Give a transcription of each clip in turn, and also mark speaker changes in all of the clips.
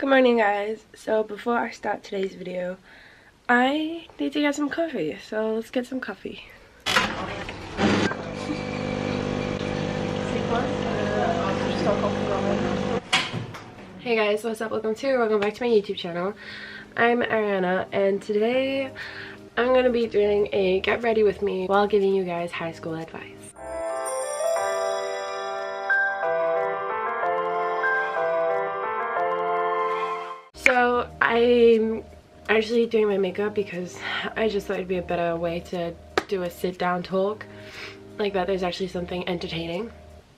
Speaker 1: Good morning, guys. So before I start today's video, I need to get some coffee. So let's get some coffee. Hey guys, what's up? Welcome back to my YouTube channel. I'm Ariana, and today I'm going to be doing a get ready with me while giving you guys high school advice. So I'm actually doing my makeup because I just thought it'd be a better way to do a sit down talk like that. There's actually something entertaining,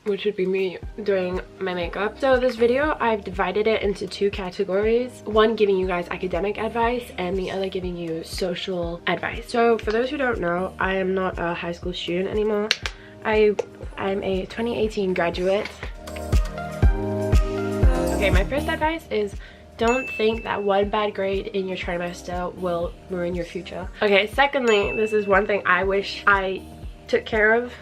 Speaker 1: which would be me doing my makeup. So this video, I've divided it into two categories. One giving you guys academic advice and the other giving you social advice. So for those who don't know, I am not a high school student anymore. I'm a 2018 graduate. Okay, my first advice is don't think that one bad grade in your trimester will ruin your future. Okay, secondly, this is one thing I wish I took care of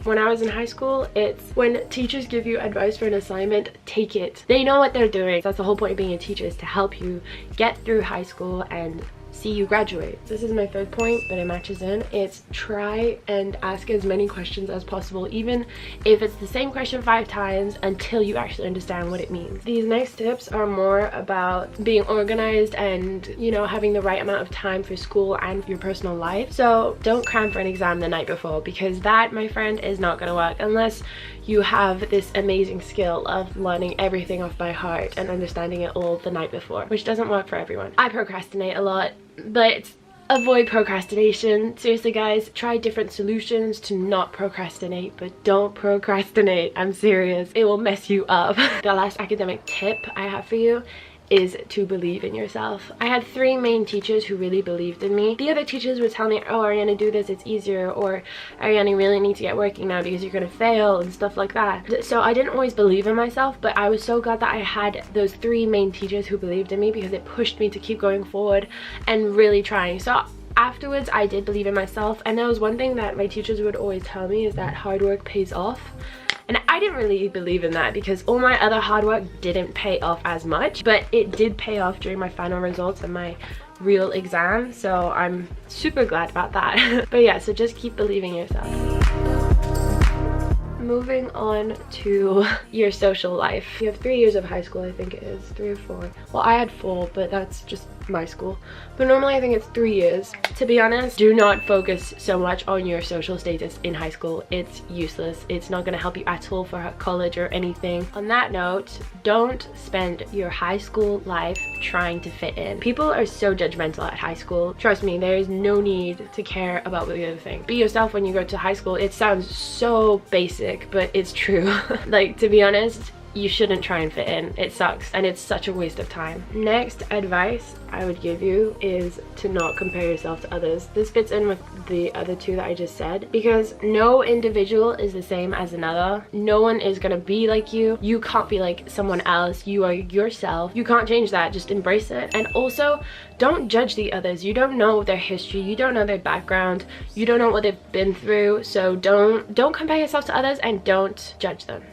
Speaker 1: when I was in high school. It's when teachers give you advice for an assignment, take it. They know what they're doing. That's the whole point of being a teacher, is to help you get through high school and see you graduate. This is my third point, but it matches in. It's try and ask as many questions as possible, even if it's the same question 5 times, until you actually understand what it means. These next tips are more about being organized and, you know, having the right amount of time for school and your personal life. So don't cram for an exam the night before, because that, my friend, is not gonna work unless you have this amazing skill of learning everything off by heart and understanding it all the night before, which doesn't work for everyone. I procrastinate a lot, but avoid procrastination. Seriously guys, try different solutions to not procrastinate, but don't procrastinate. I'm serious, it will mess you up. The last academic tip I have for you is to believe in yourself. I had 3 main teachers who really believed in me. The other teachers would tell me, oh Ariana, do this, it's easier, or Ariana, you really need to get working now because you're gonna fail and stuff like that. So I didn't always believe in myself, but I was so glad that I had those 3 main teachers who believed in me, because it pushed me to keep going forward and really trying. So afterwards I did believe in myself, and there was one thing that my teachers would always tell me, is that hard work pays off. And I didn't really believe in that, because all my other hard work didn't pay off as much, but it did pay off during my final results and my real exam, so I'm super glad about that. But yeah, so just keep believing in yourself. Moving on to your social life. You have 3 years of high school, I think it is, 3 or 4. Well, I had 4, but that's just my school. But normally I think it's 3 years. To be honest, do not focus so much on your social status in high school. It's useless. It's not going to help you at all for college or anything. On that note, don't spend your high school life trying to fit in. People are so judgmental at high school. Trust me, there is no need to care about what the other thing. Be yourself when you go to high school. It sounds so basic, but it's true. Like, to be honest, you shouldn't try and fit in. It sucks and it's such a waste of time. Next advice I would give you is to not compare yourself to others. This fits in with the other 2 that I just said, because no individual is the same as another. No one is gonna be like you. You can't be like someone else. You are yourself. You can't change that. Just embrace it. And also, don't judge the others. You don't know their history. You don't know their background. You don't know what they've been through. So don't compare yourself to others, and don't judge them.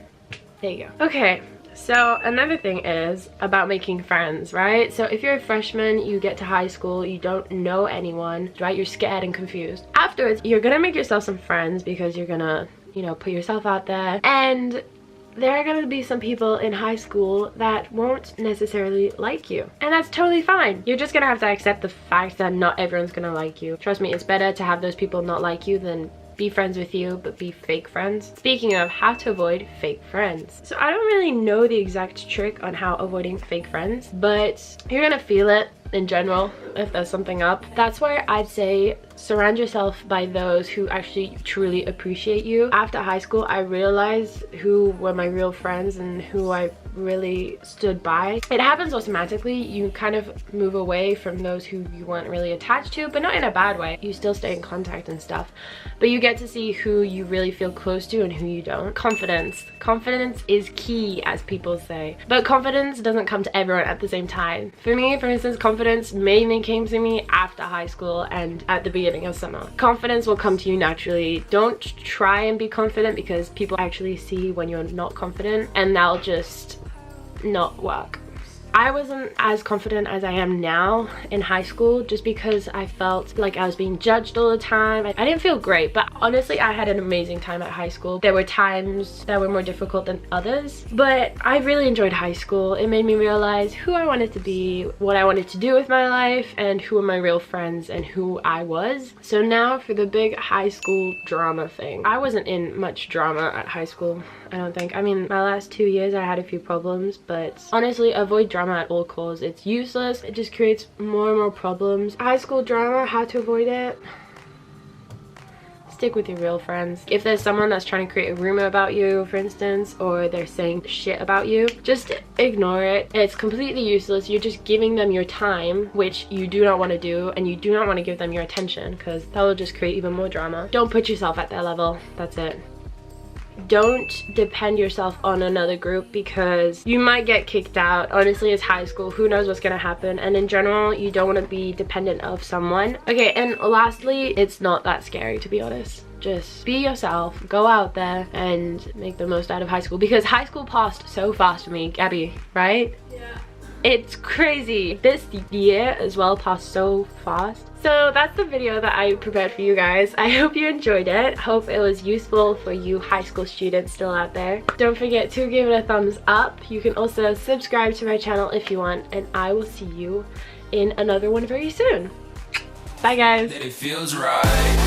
Speaker 1: There you go. Okay, so another thing is about making friends, right? So if you're a freshman, you get to high school, you don't know anyone, right? You're scared and confused. Afterwards, you're gonna make yourself some friends, because you're gonna, you know, put yourself out there. And there are gonna be some people in high school that won't necessarily like you, and that's totally fine. You're just gonna have to accept the fact that not everyone's gonna like you. Trust me, it's better to have those people not like you than be friends with you but be fake friends. Speaking of how to avoid fake friends, so I don't really know the exact trick on how avoiding fake friends, but you're gonna feel it in general if there's something up. That's why I'd say surround yourself by those who actually truly appreciate you. After high school, I realized who were my real friends and who I really stood by. It happens automatically. You kind of move away from those who you weren't really attached to, but not in a bad way. You still stay in contact and stuff, but you get to see who you really feel close to and who you don't. Confidence. Confidence is key, as people say, but confidence doesn't come to everyone at the same time. For me, for instance, confidence mainly came to me after high school and at the beginning of summer. Confidence will come to you naturally. Don't try and be confident, because people actually see when you're not confident, and that'll just not work. I wasn't as confident as I am now in high school just because I felt like I was being judged all the time. I didn't feel great, but honestly I had an amazing time at high school. There were times that were more difficult than others, but I really enjoyed high school. It made me realize who I wanted to be, what I wanted to do with my life, and who were my real friends and who I was. So now for the big high school drama thing. I wasn't in much drama at high school, I don't think. I mean, my last 2 years I had a few problems, but honestly avoid drama at all costs. It's useless. It just creates more and more problems. High school drama, how to avoid it? Stick with your real friends. If there's someone that's trying to create a rumor about you, for instance, or they're saying shit about you, just ignore it. It's completely useless. You're just giving them your time, which you do not want to do, and you do not want to give them your attention because that will just create even more drama. Don't put yourself at their level. That's it. Don't depend yourself on another group because you might get kicked out. Honestly, it's high school. Who knows what's gonna happen? And in general, you don't want to be dependent of someone. Okay, and lastly, it's not that scary, to be honest. Just be yourself, go out there and make the most out of high school, because high school passed so fast for me, Gabby, right? Yeah. It's crazy. This year as well passed so fast. So that's the video that I prepared for you guys. I hope you enjoyed it. Hope it was useful for you high school students still out there. Don't forget to give it a thumbs up. You can also subscribe to my channel if you want, and I will see you in another one very soon. Bye guys. It feels right.